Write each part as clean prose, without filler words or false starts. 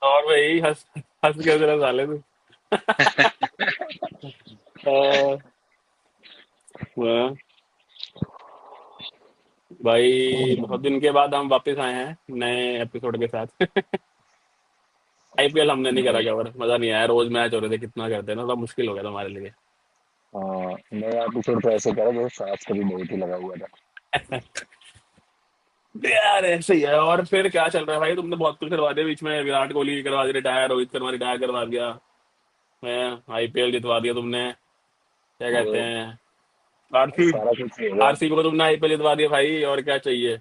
और भाई हंस हंस के जरा साले तू। अह, वाह, भाई बहुत दिन के बाद हम वापस आए हैं नए एपिसोड के साथ। आईपीएल हमने नहीं करा क्या, और मजा नहीं आया, रोज मैच हो रहे थे, कितना करते हैं ना, थोड़ा मुश्किल हो गया था हमारे लिए। हाँ, नया एपिसोड तो ऐसे करा जो सांस कभी बहुत ही लगा हुआ था। यार ऐसे ही है। और फिर क्या चल रहा है भाई, तुमने बहुत कुछ करवा दिया बीच में, विराट कोहली करवा दिया रिटायर, रोहित शर्मा रिटायर करवा दिया, मैं आईपीएल जितवा दिया तुमने, क्या कहते वो हैं, आरसी सारा कुछ ही हो गया। आरसीबी को तुमने आईपीएल जितवा दिया भाई, और क्या चाहिए।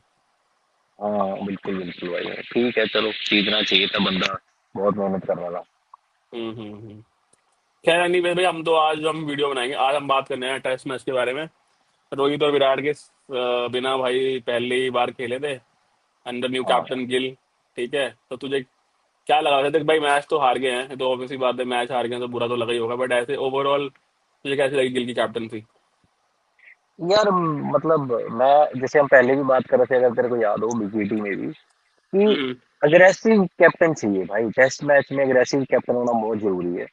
हाँ बिल्कुल बिल्कुल भाई, ठीक है चलो, जीतना चाहिए था, बंदा बहुत मेहनत कर रहा था। हम्म। खैर एनीवे भाई, हम तो आज हम वीडियो बनाएंगे, आज हम बात करने हैं टेस्ट मैच के बारे में। रोहित और विराट के बिना भाई पहली बार खेले थे अंडर न्यू हाँ कैप्टन गिल। ठीक है, तो तुझे क्या लगा वैसे, देख भाई मैच तो हार गए हैं तो ऑब्वियसली बात है, मैच हार गए हैं तो बुरा तो लगा ही होगा, बट ऐसे ओवरऑल तुझे कैसी लगी गिल की कैप्टनसी। यार, मतलब मैं जैसे हम पहले भी बात कर रहे थे, अगर तेरे को याद हो बीजीटी में भी, कि हम्म अग्रेसिव कैप्टन चाहिए भाई, टेस्ट मैच में अग्रेसिव कैप्टन होना बहुत जरूरी है,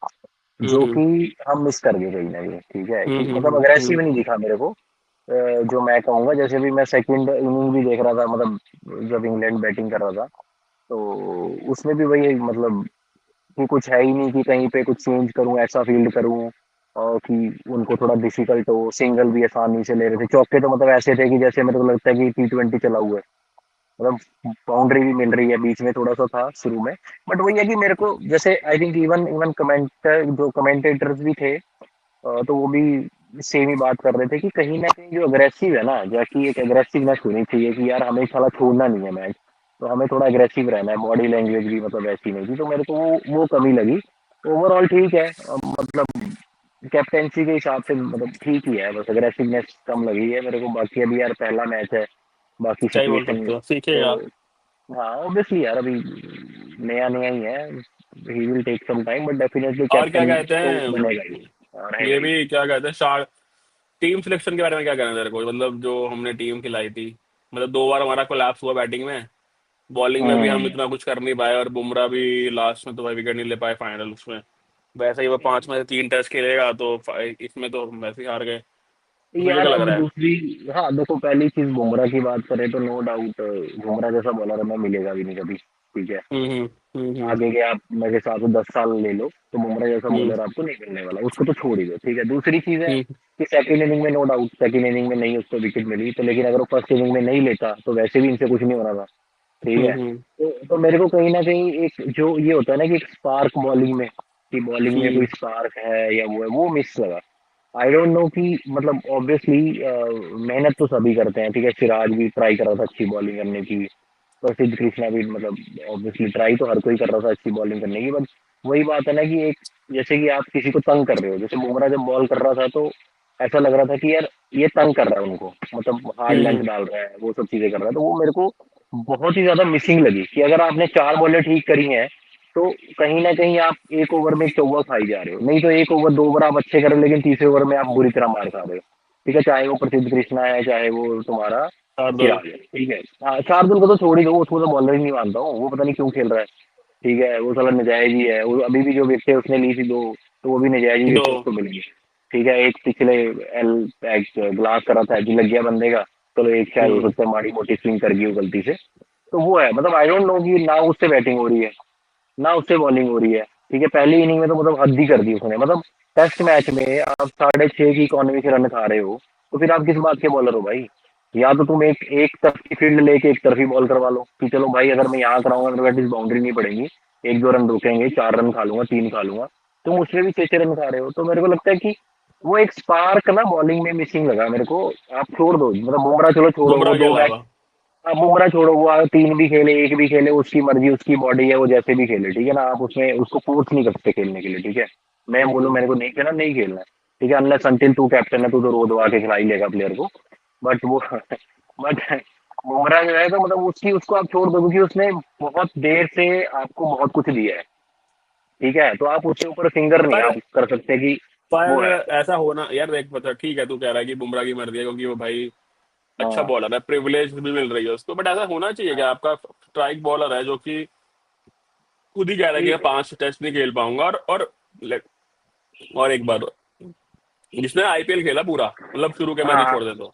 जो हम्म कि हम मिस कर गए कहीं ना कहीं। ठीक है कि मतलब हम्म। अग्रेसिव नहीं दिखा मेरे को। जो मैं कहूंगा, जैसे भी मैं सेकंड इनिंग भी देख रहा था, मतलब जब इंग्लैंड बैटिंग कर रहा था, तो उसमें भी वही मतलब कि कुछ है ही नहीं कि कहीं पे कुछ चेंज करूं, ऐसा फील्ड करूं और कि उनको थोड़ा डिफिकल्ट हो, सिंगल भी आसानी से ले रहे थे, चौके तो मतलब ऐसे थे कि जैसे मेरे को लगता है कि T20 चला हुआ है, मतलब बाउंड्री भी मिल रही है, बीच में थोड़ा सा था शुरू में। बट वही है कि मेरे को जैसे I think even even commenter जो कमेंटेटर्स भी थे, तो वो भी सेम ही बात कर रहे थे कि कहीं ना कहीं जो अग्रेसिव है ना, जैकी एक अग्रेसिवनेस होनी चाहिए कि यार हमें साला छोड़ना नहीं है मैच, तो हमें थोड़ा अग्रेसिव रहना है, बॉडी लैंग्वेज भी मतलब ऐसी नहीं थी, तो मेरे को वो कमी लगी। ओवरऑल ठीक है, मतलब कैप्टेंसी के हिसाब से मतलब ठीक ही है, बस अग्रेसिवनेस कम लगी है मेरे को। बाकी अभी यार पहला मैच है, बाकी क्या ही बोल सिचुएशन सकते हो, तो सीखेगा। हाँ ऑब्वियसली यार, अभी नया नया ही है, he will take some time, but definitely और क्या कैप्टन कहते तो हैं, बनेगा ही, रहेगा ये ही। भी क्या कहते हैं, शार टीम सिलेक्शन के बारे में क्या कहना है तेरे को, मतलब जो हमने टीम खिलाई थी, मतलब 2 बार हमारा कोलैप्स हुआ बैटिंग में, बॉलिंग में भी हम हम्म। इतना कुछ कर नहीं पाए, और बुमराह भी लास्ट में तो भाई विकेट नहीं ले पाए फाइनल उसमें। वैसे ही वो 5 में से 3 टेस्ट खेलेगा तो इसमें तो हम वैसे ही हार गए। तो तुझे यार क्या लग अब रहा है। दूसरी, हाँ देखो, पहली चीज बुमराह की बात करें तो नो डाउट बुमराह जैसा बॉलर हमें मिलेगा भी नहीं कभी। ठीक है, हम्म। आगे के आप मेरे हिसाब से 10 साल ले लो, तो बुमराह जैसा हम्म बॉलर आपको नहीं मिलने वाला, उसको तो छोड़ ही दो। ठीक है, दूसरी चीज है हम्म कि सेकंड इनिंग में नो डाउट, सेकंड इनिंग में नहीं उसको विकेट मिली तो, लेकिन अगर वो फर्स्ट इनिंग में नहीं लेता तो वैसे भी इनसे कुछ नहीं होना था। ठीक है, हम्म तो मेरे को कहीं ना कहीं एक जो ये होता है ना कि एक स्पार्क बॉलिंग में, कि बॉलिंग में कोई हम्म स्पार्क है या वो है, वो मिस लगा। आई डोंट नो कि मतलब ऑब्वियसली मेहनत तो सभी करते हैं, ठीक है, सिराज भी ट्राई कर रहा था अच्छी बॉलिंग करने की, प्रसिद्ध कृष्णा भी मतलब ऑब्वियसली ट्राई तो हर कोई कर रहा था अच्छी बॉलिंग करने की, बट वही बात है ना कि एक, जैसे कि आप किसी को तंग कर रहे हो, जैसे बुमराह जब बॉल कर रहा था तो ऐसा लग रहा था कि यार ये तंग कर रहा है उनको, मतलब हार्ड लेंथ हम्म डाल रहा है, वो सब चीजें कर रहा है, तो वो मेरे को बहुत ही ज्यादा मिसिंग लगी कि अगर आपने 4 बॉलें ठीक करी हैं, तो कहीं ना कहीं आप एक ओवर में चौवा खाई जा रहे हो, नहीं तो एक ओवर 2 ओवर आप अच्छे कर रहे हो, लेकिन तीसरे ओवर में आप बुरी तरह मार खा रहे हो। ठीक है, चाहे वो प्रसिद्ध कृष्णा है, चाहे वो तुम्हारा शार्दुल। सिराज है। ठीक है, हाँ शार्दुल को तो छोड़ ही दो, उसको तो बॉलर ही नहीं मानता हूँ, वो पता नहीं क्यों खेल रहा है। ठीक है, वो साला नजायज ही है, वो अभी भी जो विकेट उसने ली थी 2, तो वो भी नजायज ही दो। विकेट उसको मिली है। ठीक है, एक पिछले एल एक ग्लास करा था जो लग गया बंदे का, चलो एक शायद हो हम्म सकता है माड़ी मोटी स्विंग कर गई हो गलती से, तो वो है, मतलब आई डोंट नो कि ना उससे बैटिंग हो रही है ना उससे बॉलिंग हो रही है। ठीक है, पहली इनिंग में तो मतलब हद ही कर दी उसने, मतलब टेस्ट मैच में आप 6.5 की इकोनॉमी से रन खा रहे हो, तो फिर आप किस बात के बॉलर हो भाई। या तो तुम एक तरफ की फील्ड लेके एक तरफ ही बॉल करवा लो कि चलो भाई अगर मैं यहाँ कराऊंगा तो एटलीस्ट बाउंड्री नहीं पड़ेगी, 1-2 रन रुकेंगे, 4 रन खा लूंगा, 3 खा लूंगा। तुम उसमें भी 6-6 रन खा रहे हो, तो मेरे को लगता है कि वो एक स्पार्क ना बॉलिंग में मिसिंग लगा मेरे को। आप छोड़ दो, मतलब बुमराह चलो छोड़ो, वो बुमराह के 2 मैच, अलावा। अब बुमराह छोड़ो, वो 3 भी खेले, एक भी खेले, उसकी मर्जी, उसकी बॉडी है, वो जैसे भी खेले। ठीक है ना, आप उसमें उसको फोर्स नहीं कर सकते खेलने के लिए। ठीक है, मैं बोलूं हम्म मेरे को नहीं खेलना, नहीं खेलना है। ठीक है, अनलेस अनटिल तू कैप्टन है, तू तो रो दबा के खिला ही लेगा प्लेयर को, बट वो बट बुमराह जो है तो मतलब उसकी उसको आप छोड़ दो, क्योंकि उसने बहुत देर से आपको बहुत कुछ दिया है। ठीक है, तो आप उसके ऊपर फिंगर नहीं पर आप कर सकते कि वो पर है। ऐसा होना यार, देख पता ठीक है, तू कह रहा है कि बुमराह की मर्जी है क्योंकि वो भाई अच्छा हाँ बॉलर है, प्रिविलेज भी मिल रही है उसको, बट ऐसा होना चाहिए कि आपका स्ट्राइक बॉलर है जो कि खुद ही कह रहा है कि मैं ठीक 5 टेस्ट नहीं खेल पाऊंगा। और एक बात, जिसने आईपीएल खेला पूरा, मतलब शुरू के मैच ही हाँ छोड़ दे तो,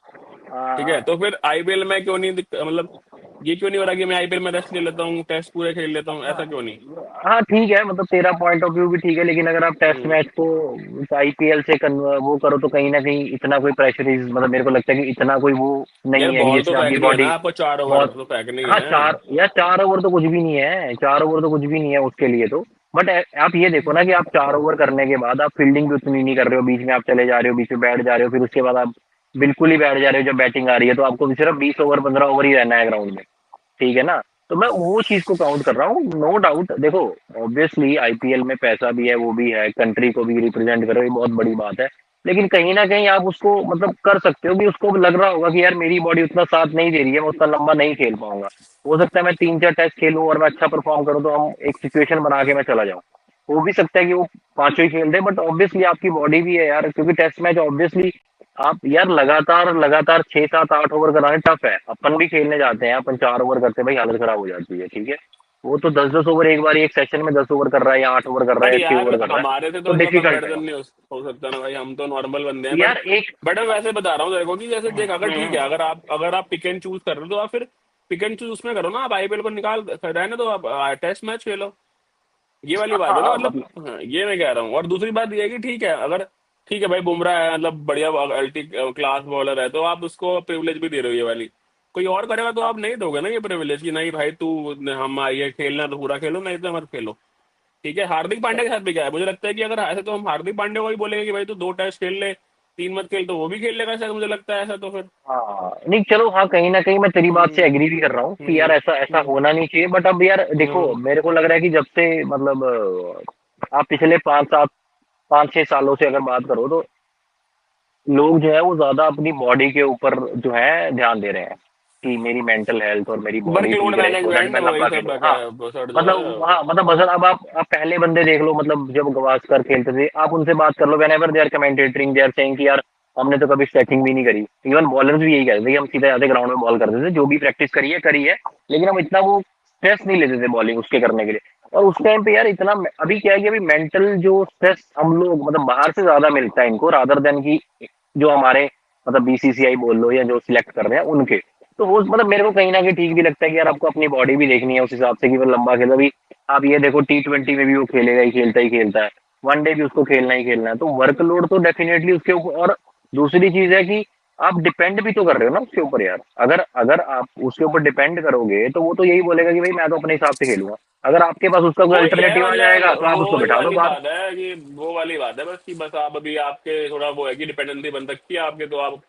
हाँ ठीक है, हाँ तो फिर आईपीएल में क्यों नहीं मतलब ये क्यों नहीं हो रहा कि मैं आईपीएल में रेस्ट ले लेता हूँ, टेस्ट पूरे खेल लेता हूँ, हाँ ऐसा क्यों नहीं? हाँ, ठीक है, मतलब तेरा पॉइंट ऑफ व्यू भी ठीक है, लेकिन अगर आप टेस्ट हम्म। मैच को आईपीएल से वो करो तो कहीं ना कहीं इतना कोई प्रेशर, मतलब मेरे को लगता है कि इतना कोई वो यार नहीं है कि बॉल तो जिसमें आपकी फेंकनी है ना बॉडी आपको, 4 ओवर बहुत। तो फेंकनी ही हाँ है। चार या 4 ओवर तो कुछ भी नहीं है, 4 ओवर तो कुछ भी नहीं है उसके लिए तो। बट आप ये देखो ना कि आप 4 ओवर करने के बाद आप फील्डिंग भी उतनी नहीं कर रहे हो, बीच में आप चले जा रहे हो, बीच में बैठ जा रहे हो, फिर उसके बाद आप बिल्कुल ही बैठ जा रहे हो जब बैटिंग आ रही है, तो आपको सिर्फ 20 ओवर 15 ओवर ही रहना है ग्राउंड में, ठीक है ना। तो मैं वो चीज को काउंट कर रहा हूँ, नो डाउट। देखो, ऑब्वियसली आईपीएल में पैसा भी है, वो भी है, कंट्री को भी रिप्रेजेंट करो, ये बहुत बड़ी बात है। लेकिन कहीं ना कहीं आप उसको मतलब कर सकते हो कि उसको लग रहा होगा कि यार मेरी बॉडी उतना साथ नहीं दे रही है, मैं उतना लंबा नहीं खेल पाऊंगा। हो सकता है मैं 3 4 टेस्ट खेलूं और मैं अच्छा परफॉर्म करूं तो हम एक सिचुएशन बना के मैं चला जाऊं। हो भी सकता है कि वो पांचों ही खेल दे, बट ऑब्वियसली आपकी बॉडी भी है यार, क्योंकि टेस्ट मैच ऑब्वियसली आप यार लगातार लगातार 6 7 8 ओवर कराने टफ है। अपन भी खेलने जाते हैं, अपन 4 ओवर करते हैं भाई, हालत खराब हो जाती है, ठीक है। वो तो 10 10 ओवर एक बार एक सेशन में 10 ओवर कर रहा है या 8 ओवर कर रहा बट है या छह यार ओवर कर रहा है, हमारे से तो तो इनका डिफिकल्ट है। कंपैरिजन नहीं हो सकता ना भाई, हम तो नॉर्मल बंदे हैं। बट यार एक बट मैं वैसे बता रहा हूँ तेरे को कि जैसे देख, अगर ठीक है, हम्म, अगर आप पिक एंड चूज कर रहे हो तो आप फिर पिक एंड चूज उसमें करो ना, आप आईपीएल को निकाल रहने दो, आप टेस्ट मैच खेलो। ये वाली बात है ना, हाँ मतलब मतलब हाँ, ये मैं कह रहा हूँ। और दूसरी बात ये है कि ठीक है, अगर ठीक है भाई बुमराह है, मतलब बढ़िया अल्टी क्लास बॉलर है, तो आप उसको प्रिविलेज भी दे रहे हो ये वाली। कोई और करेगा तो आप नहीं दोगे ना ये प्रिविलेज कि नहीं भाई तू, हम ये खेलना तो पूरा खेलो, नहीं तो मत खेलो। ठीक है, हार्दिक पांड्या के साथ भी क्या है, मुझे लगता है कि अगर ऐसे तो हम हार्दिक पांड्या को भी बोलेंगे कि भाई तू 2 टेस्ट खेल ले, 3 मत खेल, तो वो भी खेल लेगा शायद, मुझे लगता है ऐसा तो फिर। हाँ नहीं, चलो, हाँ कहीं ना कहीं मैं तेरी बात से हम्म। एग्री भी कर रहा हूँ कि यार हम्म। ऐसा ऐसा हम्म। होना नहीं चाहिए, बट अब यार देखो, हम्म। मेरे को लग रहा है कि जब से मतलब आप पिछले 5 7 5 6 सालों से अगर बात करो तो लोग जो है वो ज्यादा अपनी बॉडी के ऊपर जो है ध्यान दे रहे हैं कि मेरी मेंटल हेल्थ और मेरी बॉडी वर्कलोड ठीक रहे सो दैट मैनेजमेंट मैं वही लंबा सब खेलूं। हाँ सर जो है। मतलब, हाँ मतलब बस अब आप पहले बंदे देख लो, मतलब जब गवास्कर खेलते थे आप उनसे बात कर लो, whenever they are commentating they are saying कि यार हमने तो कभी स्ट्रेचिंग भी नहीं करी। इवन बॉलर्स भी यही कहते थे कि हम सीधे जाते ग्राउंड में बॉल करते थे, जो भी प्रैक्टिस करी है, लेकिन हम इतना वो स्ट्रेस नहीं लेते थे बॉलिंग उसके करने के लिए। और उस टाइम पे यार इतना अभी क्या है कि अभी मेंटल जो स्ट्रेस हम लोग मतलब बाहर से ज्यादा मिलता है इनको, रादर देन की जो हमारे मतलब बीसीसीआई बोल लो या जो सिलेक्ट कर रहे हैं उनके। तो वो मतलब मेरे को कहीं ना कहीं ठीक भी लगता है कि यार आपको अपनी बॉडी भी देखनी है उस हिसाब से कि वो लंबा खेले अभी। आप ये देखो T20 में भी वो खेलेगा ही खेलता है, वनडे भी उसको खेलना है, तो वर्कलोड तो डेफिनेटली उसके ऊपर। और दूसरी चीज है कि आप डिपेंड भी तो कर रहे हो ना उसके ऊपर यार, अगर अगर आप उसके ऊपर डिपेंड करोगे तो वो तो यही बोलेगा कि भाई मैं तो अपने हिसाब से खेलूंगा। अगर आपके पास उसका कोई वही है, अल्टरनेटिव आ मतलब जाएगा तो आप वो उसको वही बिठा दो वाली बाहर। बात है कि वो वाली बात है बस, कि बस आप अभी आपके थोड़ा वो है कि डिपेंडेंसी बन सकती है आपके, तो आप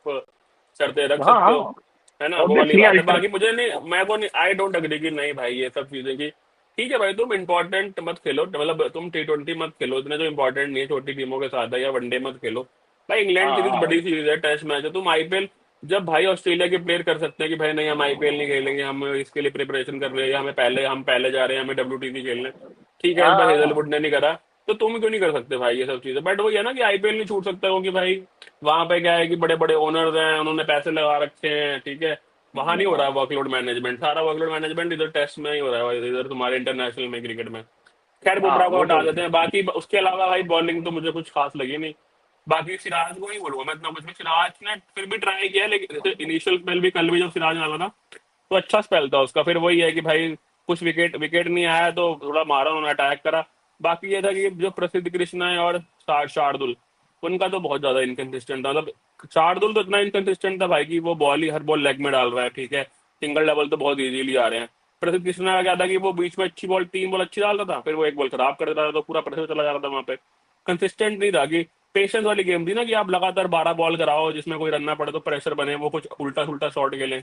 शर्तें रख हाँ सकते हो, हाँ है ना, वो वाली ऑब्वियसली बात है। अल्टर बाकी मुझे नहीं, मैं को नहीं, आई डोंट अग्री कि नहीं भाई ये सब चीजें की ठीक है भाई, तुम इंपॉर्टेंट मत खेलो, मतलब तुम T20 मत खेलो, इतने जो इंपॉर्टेंट नहीं है, छोटी टीमों के साथ है, या वनडे मत खेलो भाई। इंग्लैंड हाँ सीरीज हाँ बड़ी सीरीज है, टेस्ट मैच है, तुम आईपीएल जब भाई ऑस्ट्रेलिया के प्लेयर कर सकते हैं कि भाई नहीं हम आईपीएल नहीं खेलेंगे, हम इसके लिए प्रिपरेशन कर रहे हैं, हम पहले जा रहे हैं, हमें WTC खेलने, ठीक है, इस हाँ बार हाँ हेजलवुड ने नहीं करा, तो तुम क्यों नहीं कर सकते भाई ये सब चीजें। बट वो ये ना कि आईपीएल नहीं छूट सकता, क्योंकि भाई वहां पे क्या है कि बड़े बड़े ओनर्स हैं, उन्होंने पैसे लगा रखे हैं, ठीक है, वहां नहीं हो रहा है वर्कलोड मैनेजमेंट, सारा वर्कलोड मैनेजमेंट इधर टेस्ट में ही हो रहा है, इधर तुम्हारे इंटरनेशनल में, क्रिकेट में। खैर हाँ बुमराह को वो हटा तो देते हैं, बाकी उसके अलावा भाई बॉलिंग तो मुझे कुछ खास लगी नहीं। बाकी सिराज को नहीं बोलूंगा मैं इतना कुछ भी, सिराज ने फिर भी ट्राई किया, लेकिन जैसे इनिशियल स्पेल भी कल भी जब सिराज डाला था तो अच्छा स्पेल था उसका, फिर वही है कि भाई कुछ विकेट विकेट नहीं आया तो थोड़ा मारा, उन्होंने अटैक करा। बाकी ये था कि जो प्रसिद्ध कृष्णा है और शार्दुल, उनका तो बहुत ज्यादा इनकंसिस्टेंट था, मतलब शार्दुल तो इतना इनकंसिस्टेंट था भाई कि वो बॉल ही हर बॉल लेग में डाल रहा है, ठीक है, सिंगल डबल तो बहुत इजीली आ रहे हैं। प्रसिद्ध कृष्णा का क्या था कि वो बीच में अच्छी बॉल, 3 बॉल अच्छी डालता था, फिर वो एक बॉल खराब कर देता था, तो पूरा प्रेशर चला जा रहा था वहां पे। कंसिस्टेंट नहीं था कि पेशेंस वाली गेम थी ना, कि आप लगातार 12 बॉल कराओ जिसमें कोई रन ना पड़े तो प्रेशर बने, वो कुछ उल्टा सुल्टा शॉट खेलें,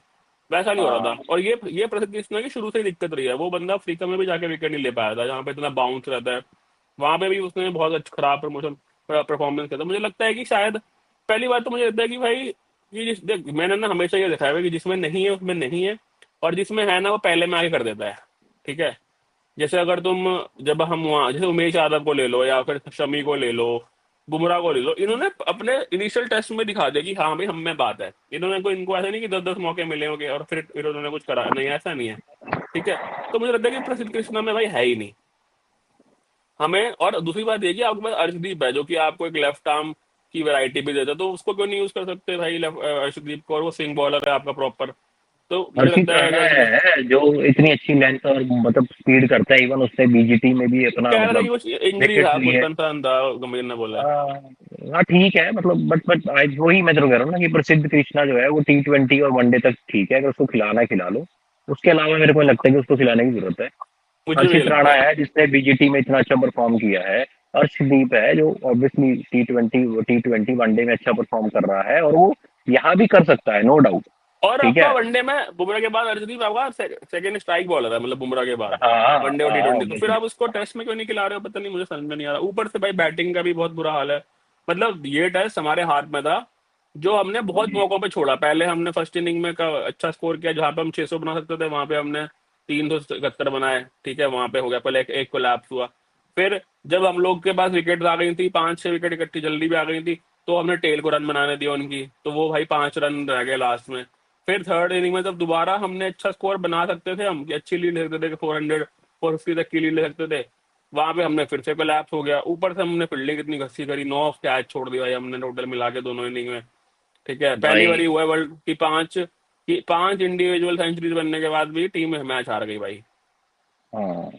वैसा नहीं हो रहा था। हाँ और ये प्रसिद्ध कृष्णा की शुरू से ही दिक्कत रही है, वो बंदा अफ्रीका में भी जाके विकेट नहीं ले पाया था, जहाँ पे इतना बाउंस रहता है, वहां पे भी उसने बहुत अच्छा खराब प्रमोशन परफॉर्मेंस किया था। मुझे लगता है कि शायद पहली बात तो मुझे लगता है कि भाई ये देख, मैंने ना हमेशा ये देखा है कि जिसमें नहीं है उसमें नहीं है, और जिसमें है ना वो पहले में आगे कर देता है, ठीक है। जैसे अगर तुम, जब हम वहाँ जैसे उमेश यादव को ले लो या फिर शमी को ले लो, बुमराह को ले लो, इन्होंने अपने इनिशियल टेस्ट में दिखा दिया कि हाँ भाई हम में बात है, इन्होंने कोई, इनको ऐसा नहीं कि 10 10 मौके मिले होंगे और फिर इन्होंने कुछ करा नहीं, ऐसा नहीं है, ठीक है। तो मुझे लगता है कि प्रसिद्ध कृष्णा में भाई है ही नहीं, हमें, और दूसरी बात ये कि आपके पास अर्शदीप है जो कि आपको एक लेफ्ट आर्म की वैरायटी भी देता है, तो उसको क्यों नहीं यूज कर सकते भाई अर्शदीप को, और वो स्विंग बॉलर है आपका प्रॉपर। तो मुझे हर्षित लगता है राणा कि अर्शदीप, है जो इतनी अच्छी लेंथ और मतलब स्पीड करता है, इवन उसने बीजीटी में भी अपना कह रहा था कि मतलब कुछ इंजरी विकेट था, कुछ लिए। कंसर्न था, गंभीर ने बोला है। हाँ हाँ, ठीक है मतलब, बट वही मैं तो कह रहा हूँ ना कि प्रसिद्ध कृष्णा जो है वो T20 और वनडे तक ठीक है, अगर उसको खिलाना है खिला लो। उसके अलावा मेरे को नहीं लगता कि उसको खिलाने की जरूरत है। मुझे भी ये हर्षित लगता राणा है। है जिसने बीजीटी में इतना अच्छा परफॉर्म किया है। अर्शदीप है जो ऑब्वियसली T20 वनडे में अच्छा परफॉर्म कर रहा है, और वो यहाँ भी कर सकता है, नो डाउट। और ठीक आपका है। वनडे में बुमराह के बाद अर्शदीप आपका सेकंड स्ट्राइक बॉलर है, मतलब बुमराह के बाद हाँ वनडे और हाँ T20, तो फिर ऑब्वियसली। आप उसको टेस्ट में क्यों नहीं खिला रहे हो, पता नहीं, मुझे समझ में नहीं आ रहा। ऊपर से भाई बैटिंग का भी बहुत बुरा हाल है। मतलब ये टेस्ट हमारे हाथ में था, जो हमने बहुत मौकों पे छोड़ा। पहले हमने फर्स्ट इनिंग में का अच्छा स्कोर किया, जहां पे हम 600 बना सकते थे वहां पे हमने 371 बनाए, ठीक है, वहां पे हो गया, पहले एक कोलैप्स हुआ। फिर जब हम लोग के पास विकेट आ गई थी, 5-6 विकेट इकट्ठी जल्दी भी आ गई थी, तो हमने टेल को रन बनाने दिया उनकी, तो वो भाई 5 रन रह गए लास्ट में। फिर थर्ड इनिंग में जब दोबारा हमने अच्छा स्कोर बना सकते थे, हम कि अच्छी लीड ले सकते थे, 400 450 तक की लीड ले सकते थे, वहां पे हमने फिर से कोलैप्स हो गया। ऊपर से हमने फील्डिंग कितनी घसी करी, 9 कैच छोड़ दिया भाई हमने टोटल मिला के दोनों इनिंग में। ठीक है, पहली भाई बारी हुआ है वर्ल्ड की पांच इंडिविजुअल सेंचुरीज बनने के बाद भी टीम मैच हार गई भाई। हाँ।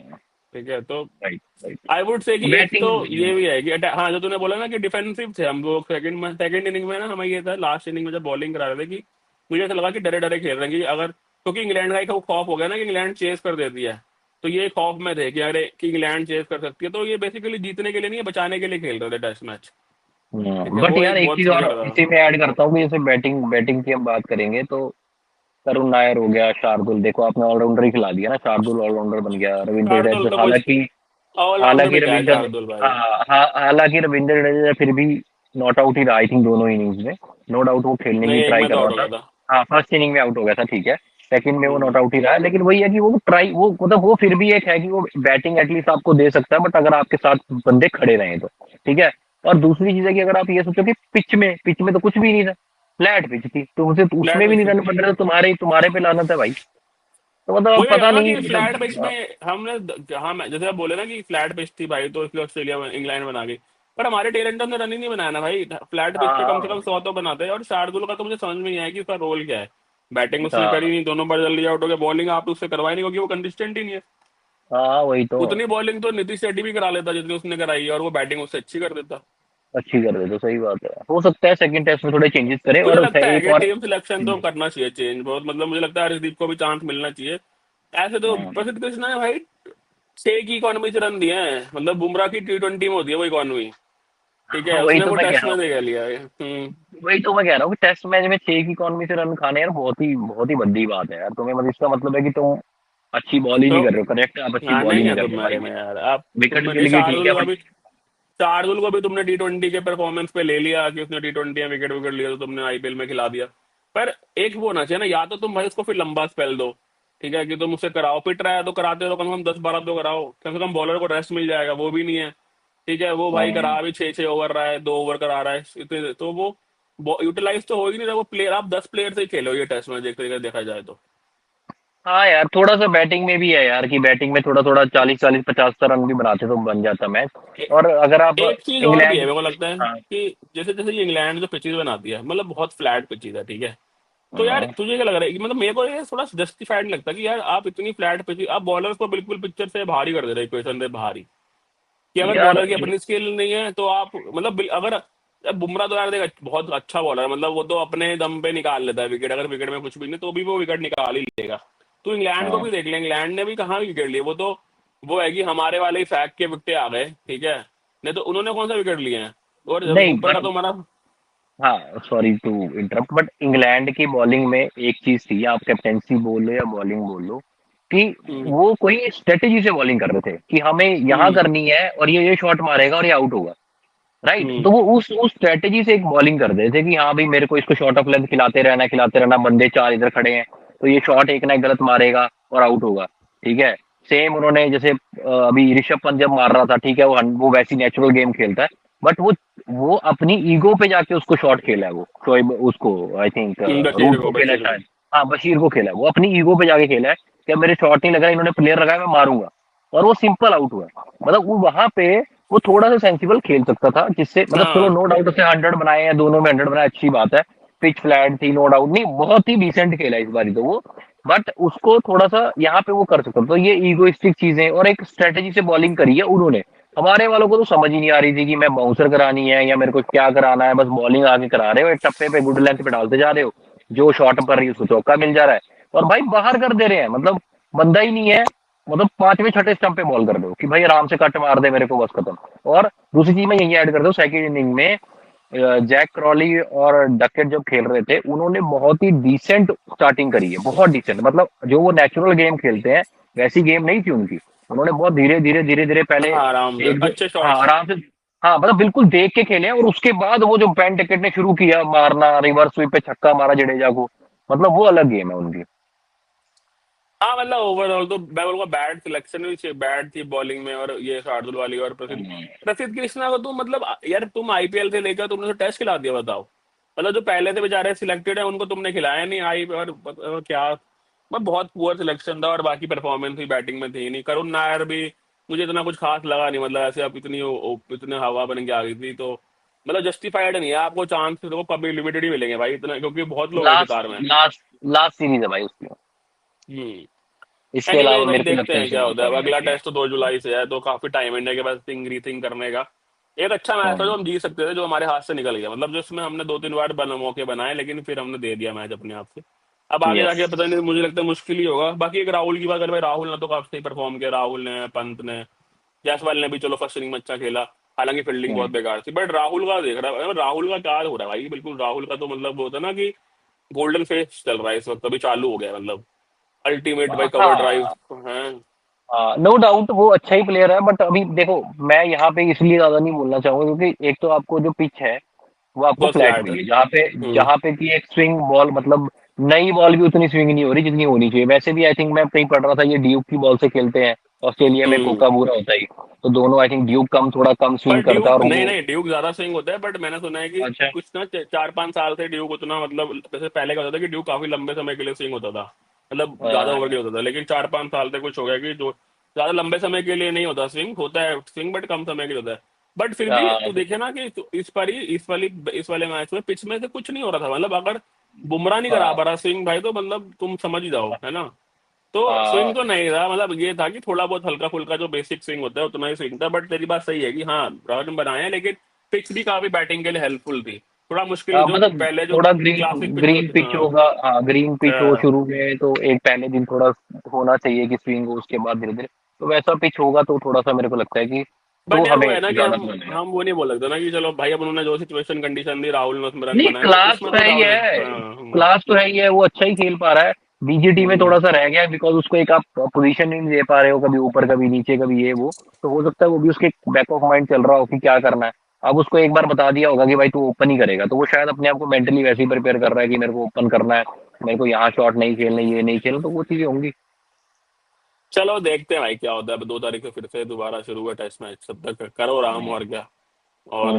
ठीक है, तो right right. I would say कि एक तो बैटिंग। ये भी है कि हाँ, जो तूने बोला ना कि डिफेंसिव थे हम लोग सेकंड इनिंग में ना, हमें ये था लास्ट इनिंग में जब बॉलिंग करा रहे थे कि मुझे ऐसा लगा कि डरे डरे खेल रहे हैं, कि अगर, क्योंकि इंग्लैंड का एक वो खौफ हो गया ना कि इंग्लैंड चेस कर देती है, तो ये खौफ में थे कि अरे कि इंग्लैंड चेस कर सकती है, तो ये बेसिकली जीतने के लिए नहीं है, बचाने के लिए खेल रहे थे टेस्ट मैच। ठीक है, बट वो यार एक एक बहुत चीज और विकेट था। इसी में ऐड करता हूँ कि जैसे बैटिंग बैटिंग की हम बात करेंगे तो करुण नायर हो गया, शार्दुल, देखो आपने ऑलराउंडर ही खिला दिया ना, शार्दुल ऑलराउंडर बन गया, रविंद्र शार्दुल जडेजा तो कुछ हालांकि ऑलराउंडर हालांकि में क्या है रविंद्र शार्दुल भाई। हाँ हाँ, हालांकि रविंद्र जडेजा फिर भी नॉट आउट ही रहा, आई थिंक दोनों इनिंग्स में। नो डाउट वो खेलने नहीं, की एक ट्राई में कर तो रहा आउट हो था। गया था। हाँ फर्स्ट इनिंग में आउट हो गया था, ठीक है। सेकंड में वो नॉट हम्म। आउट ही रहा है, लेकिन वही है कि वो ट्राई, वो मतलब वो फिर भी एक है कि वो बैटिंग एटलीस्ट आपको दे सकता है, बट अगर आपके साथ बंदे खड़े रहे तो। ठीक है। और दूसरी चीज है कि अगर आप ये सोचो कि पिच में तो कुछ भी नहीं था, फ्लैट पिच थी, तो उसे तो फ्लैट उसमें भी नहीं पिच, रन बन रहे, तो तुम्हारे तुम्हारे पे लानत है भाई। तो मतलब अब वही कह रहा पता हूँ ना नहीं कि फ्लैट पिच मतलब में हमने, हाँ, जैसे आप बोले ना कि फ्लैट पिच थी भाई, तो इसलिए ऑस्ट्रेलिया में इंग्लैंड बना गई। पर हमारे टेलेंट ने रन ही नहीं बनाया ना भाई, फ्लैट पिच पे कम से हाँ कम 100 तो बनाते हैं। और शार्दुल का तो मुझे समझ में नहीं आया कि उसका रोल क्या है। बैटिंग उसने करी हाँ नहीं, दोनों बार जल्दी आउट हो गया, बॉलिंग आप उससे करवाई नहीं क्योंकि वो कंसिस्टेंट ही नहीं है। हाँ वही तो। उतनी बॉलिंग तो नीतीश रेड्डी भी करा लेता जितनी उसने कराई है, और वो बैटिंग उससे अच्छी कर देता। अच्छी कर रहे तो सही बात है, हो सकता है सेकंड टेस्ट में थोड़े चेंजेस करे, मुझे और लगता है एक कि और। टीम सिलेक्शन तो करना चाहिए चेंज बहुत, मतलब मुझे लगता है हरदीप को भी चांस मिलना चाहिए। ऐसे तो हाँ प्रसिद्ध कृष्णा ने भाई 6 की इकोनॉमी से रन दिए हैं, मतलब बुमराह की T20 में होती है वो इकोनॉमी। ठीक हाँ, है, वही उसने तो वो मैं कह टेस्ट रहा में हूँ। दे के लिया है। वही तो मैं कह रहा हूँ कि टेस्ट मैच में 6 की इकॉनमी से रन खाने यार बहुत ही बड़ी बात है यार, तुम्हें मतलब इसका मतलब है कि तुम अच्छी बॉल ही तो नहीं कर रहे हो, करेक्ट, आप अच्छी हाँ, बॉल ही नहीं नहीं है कर तुम रहे हो मेरे में भाई। यार, आप विकेट तुम में मिल नहीं। गई ठीक है, बट शार्दुल को भी तुमने T20 के परफॉर्मेंस पे ले लिया कि उसने T20 में विकेट विकेट लिया, तो तुमने आईपीएल में खिला दिया। पर एक वो होना चाहिए ना, या तो तुम भाई उसको फिर लंबा स्पेल दो, ठीक है, कि तुम उससे कराओ, पिट रहा है तो कराते रहो, कम से कम 10-12 तो कराओ, कम से कम बॉलर को रेस्ट मिल जाएगा, वो भी नहीं है। ठीक है, वो भाई करा भी 6-6 ओवर रहा है, 2 ओवर करा रहा है, इतने तो वो यूटिलाइज तो हो ही नहीं रहा वो प्लेयर। आप 10 प्लेयर से ही खेलो ये टेस्ट मैच, एक तरीके से देखा जाए तो। हाँ यार थोड़ा सा बैटिंग में भी है यार, कि बैटिंग में थोड़ा थोड़ा 40 40 50 रन भी बनाते तो बन जाता मैच। ए- और अगर आप एक चीज और भी है इंग्लैंड। मेरे को लगता है हाँ कि जैसे जैसे ये इंग्लैंड जो पिचेज बनाती है, मतलब बहुत फ्लैट पिचेज है, ठीक है, तो यार हाँ तुझे क्या लग रहा है कि मतलब मेरे को ये थोड़ा जस्टिफाइड नहीं लगता कि यार आप इतनी फ्लैट पिच, आप बॉलर्स को बिल्कुल पिक्चर से बाहर ही कर दे रहे, इक्वेशन से बाहर ही, कि अगर यार बॉलर की अपनी स्किल नहीं है तो आप मतलब अगर, अब बुमराह तो यार देख बहुत अच्छा बॉलर है, मतलब वो तो अपने दम पे निकाल लेता है विकेट, अगर विकेट में कुछ भी नहीं तो भी वो विकेट निकाल ही लेगा। तो इंग्लैंड को हाँ भी देख ले, इंग्लैंड ने भी कहाँ विकेट लिए, वो तो वो है कि हमारे वाले ही फैक के विकेट आ गए, ठीक है, नहीं तो उन्होंने कौन सा विकेट लिए हैं। और जब नहीं ऊपर का बट तो हमारा, हाँ sorry to interrupt, but England की बॉलिंग में एक चीज थी, आप कैप्टेंसी बोल लो या बॉलिंग बोल लो, कि हम्म, वो कोई स्ट्रेटेजी से बॉलिंग कर रहे थे कि हमें यहाँ हम्म, करनी है और ये शॉट मारेगा और ये आउट होगा। राइट, हम्म, तो वो उस स्ट्रेटेजी से एक बॉलिंग कर रहे थे कि हाँ भाई मेरे को इसको शॉर्ट ऑफ लेंथ खिलाते रहना, बंदे चार इधर खड़े हैं, तो ये शॉट एक ना एक गलत मारेगा और आउट होगा। ठीक है। सेम उन्होंने जैसे अभी ऋषभ पंत जब मार रहा था, ठीक है, वो वैसी नेचुरल गेम खेलता है, बट वो अपनी ईगो पे जाके उसको शॉट खेला है, वो शोएब उसको आई थिंक बशीर रूट को, को खेला है शायद। बशीर हाँ बशीर को खेला है, वो अपनी ईगो पे जाके खेला है कि अब मेरे शॉट नहीं लग रहा, इन्होंने प्लेयर लगाया मैं मारूंगा, और वो सिंपल आउट हुआ। मतलब वो वहां पे वो थोड़ा सा सेंसिबल खेल सकता था, जिससे मतलब चलो हाँ नो डाउट उसने 100 बनाए हैं, दोनों में 100 बनाए, अच्छी बात है। पिच फ्लैट थी, नो डाउट, नहीं बहुत ही डिसेंट खेला इस बारी तो वो। बट उसको थोड़ा सा यहाँ पे वो कर सकता था। तो ये ईगोइस्टिक चीजें और एक स्ट्रेटेजी से बॉलिंग करी है उन्होंने। हमारे वालों को तो समझ ही नहीं आ रही थी कि मैं बाउंसर करानी है या मेरे को क्या कराना है, बस बॉलिंग आगे करा रहे हो, एक टप्पे पे गुड लेंथ पे डालते जा रहे हो, जो शॉट पर रही है उसको चौका मिल जा रहा है, और भाई बाहर कर दे रहे हैं। मतलब बंदा ही नहीं है, मतलब पांचवें छठे स्टंप पे बॉल कर दो कि भाई आराम से कट मार दे मेरे को, बस खत्म। और दूसरी चीज मैं यही ऐड कर दूं, सेकंड इनिंग में जैक क्रॉली और डकेट जब खेल रहे थे, उन्होंने बहुत ही डिसेंट स्टार्टिंग करी है, बहुत डिसेंट। मतलब जो वो नेचुरल गेम खेलते हैं वैसी गेम नहीं थी उनकी। उन्होंने बहुत धीरे धीरे धीरे धीरे पहले हाँ, आराम से एक दो, अच्छे हाँ शॉट्स। आराम से, हाँ मतलब बिल्कुल देख के खेले हैं। और उसके बाद वो जो पेन टिकट ने शुरू किया मारना, रिवर्स स्वीप पे छक्का मारा जडेजा को, मतलब वो अलग गेम है उनकी। हाँ मतलब ओवरऑल तो मैं बोलूंगा बैड सिलेक्शन भी बैड थी बॉलिंग में, और ये शार्दुल वाली और प्रसिद्ध हम्म। प्रसिद्ध कृष्णा को तुम मतलब यार तुम आईपीएल से लेकर तुमने तो टेस्ट खिला दिया, बताओ। मतलब जो पहले से बेचारे सिलेक्टेड है उनको तुमने खिलाया नहीं आई, और क्या। मैं बहुत पुअर सिलेक्शन था, और बाकी परफॉर्मेंस भी बैटिंग में थी नहीं। करुण नायर भी मुझे इतना कुछ खास लगा नहीं, मतलब ऐसे अब इतने हवा बन के आ गई थी तो मतलब जस्टिफाइड नहीं है। आपको चांस तो कभी लिमिटेड ही मिलेंगे भाई इतना, क्योंकि बहुत लोग हैं लास्ट कतार में। लास्ट लास्ट सीरीज है भाई उसकी। हम्म। इसके एनीवेज अलावा भाई मेरे को देखते लगता है हैं इसे क्या होता मौका है। अब नहीं अगला चाहिए। टेस्ट तो 2 जुलाई से है, तो काफी टाइम इंडिया के पास थिंक रीथिंक करने का। एक अच्छा मैच था जो हम्म। हम जीत सकते थे, जो हमारे हाथ से निकल गया, मतलब जिसमें हमने 2-3 बार मौके बनाए, लेकिन फिर हमने दे दिया मैच अपने आप से। अब आगे यस। जाके पता नहीं, मुझे लगता है मुश्किल ही होगा। बाकी एक राहुल की बात करें भाई, राहुल ने तो काफी सही परफॉर्म किया, राहुल ने, पंत ने, जायसवाल ने भी चलो फर्स्ट इनिंग में अच्छा खेला। हालांकि फील्डिंग बहुत हम्म। बेकार थी, बट राहुल का देख रहा है, राहुल का क्या हो रहा है भाई, बिल्कुल राहुल का तो मतलब वो होता है ना कि गोल्डन फेस चल रहा है इस वक्त, अभी चालू हो गया है मतलब। अल्टीमेट भाई कवर ड्राइव हाँ, है। नो डाउट वो अच्छा ही प्लेयर है, बट अभी देखो मैं यहाँ पे इसलिए ज्यादा नहीं बोलना चाहूंगा क्योंकि एक तो आपको जो पिच है वो आपको बहुत फ्लैट फ्लैट है। मिली, जहाँ पे हम्म। जहाँ पे की एक स्विंग बॉल, मतलब नई बॉल भी उतनी स्विंग नहीं हो रही जितनी होनी चाहिए। वैसे भी आई थिंक मैं कहीं पढ़ रहा था ये ड्यूक की बॉल से खेलते हैं, ऑस्ट्रेलिया में हम्म। कोका बुरा होता ही, तो दोनों आई थिंक ड्यूक कम, थोड़ा कम पर स्विंग करता है ड्यूक और नहीं वो। नहीं, ड्यूक ज्यादा स्विंग होता है, बट मैंने सुना है कि अच्छा। कुछ ना 4-5 साल से ड्यूक उतना मतलब, जैसे पहले क्या होता था कि ड्यूक काफी लंबे समय के लिए स्विंग होता था, मतलब ज्यादा ओवर के होता था, लेकिन 4-5 साल से कुछ हो गया कि जो ज्यादा लंबे समय के लिए नहीं होता स्विंग, होता है स्विंग बट कम समय के लिए होता है। बट फिर भी तू देखे ना कि इस पर ही इस वाले मैच में पिच में से कुछ नहीं हो रहा था, मतलब अगर बुमराह नहीं करा पा रहा स्विंग भाई, तो मतलब तुम समझ ही जाओ, है ना। तो स्विंग तो नहीं था, मतलब ये था कि थोड़ा बहुत हल्का फुल्का जो बेसिक स्विंग होता है उतना ही स्विंग था। बट तेरी बात सही है कि हाँ रन बनाए हैं, लेकिन पिच भी काफी बैटिंग के लिए हेल्पफुल थी। थोड़ा मुश्किल जो मतलब पहले जो थोड़ा क्लासिक पिच ग्रीन होती, पिच हाँ। होगा, हाँ ग्रीन पिच हो हाँ। शुरू में तो एक पहले दिन थोड़ा होना चाहिए कि स्विंग हो, उसके बाद धीरे धीरे तो वैसा पिच होगा तो थोड़ा सा मेरे को लगता है कि तो बट यार वो हमें है ना कि ज्यादा समझ आएगा। हम वो नहीं बोल सकते ना कि चलो भाई अब उन्होंने जो सिचुएशन कंडीशन दी, राहुल ने उसमें रन नहीं बनाए, तो क्लास उसमें तो तो है ही डाउट है। है, हाँ। क्लास तो है ही है, वो अच्छा ही खेल पा रहा है। बीजीटी में हम्म। थोड़ा सा रह गया है बिकॉज उसको एक आप पोजीशन नहीं दे पा रहे हो, कभी ऊपर कभी नीचे कभी ये वो, तो हो सकता है वो भी उसके बैक ऑफ माइंड चल रहा हो कि क्या करना है। अब उसको एक बार बता दिया होगा कि भाई तू ओपन ही करेगा, तो वो शायद अपने आप को मेंटली वैसे ही प्रिपेयर कर रहा है कि मेरे को ओपन करना है, मेरे को यहाँ शॉट नहीं खेलने, ये नहीं खेलना, तो वो चीजें होंगी। चलो देखते हैं भाई क्या होता है। अब 2 तारीख से फिर से दोबारा शुरू हुआ टेस्ट मैच, तब तक करो आराम, और क्या। और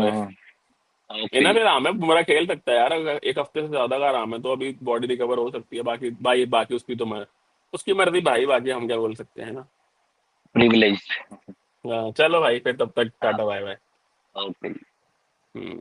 ओके। इनफ आराम है, बुमराह खेल सकता है यार, अगर एक हफ्ते से ज्यादा का आराम है तो अभी बॉडी रिकवर हो सकती है। बाकी भाई बाकी उसकी तो मैं उसकी मर्जी भाई, बाकी हम क्या बोल सकते हैं ना। प्रिविलेज। चलो भाई फिर तब तक टाटा बाय बाय। ओके। हम्म।